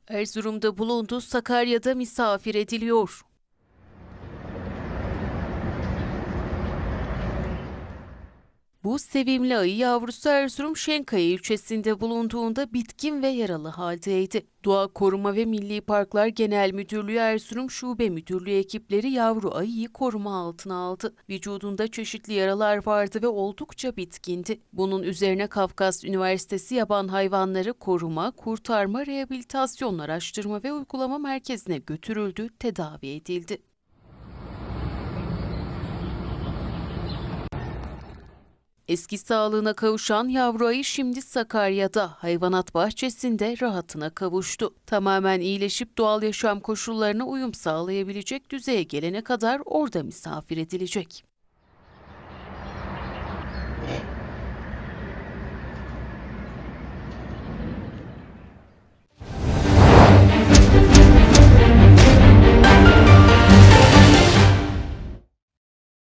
Erzurum'da bulundu, Sakarya'da misafir ediliyor. Bu sevimli ayı yavrusu Erzurum Şenkaya ilçesinde bulunduğunda bitkin ve yaralı haldeydi. Doğa Koruma ve Milli Parklar Genel Müdürlüğü Erzurum Şube Müdürlüğü ekipleri yavru ayıyı koruma altına aldı. Vücudunda çeşitli yaralar vardı ve oldukça bitkindi. Bunun üzerine Kafkas Üniversitesi Yaban Hayvanları Koruma, Kurtarma, Rehabilitasyon Araştırma ve Uygulama Merkezi'ne götürüldü, tedavi edildi. Eski sağlığına kavuşan yavru ayı şimdi Sakarya'da, hayvanat bahçesinde rahatına kavuştu. Tamamen iyileşip doğal yaşam koşullarına uyum sağlayabilecek düzeye gelene kadar orada misafir edilecek.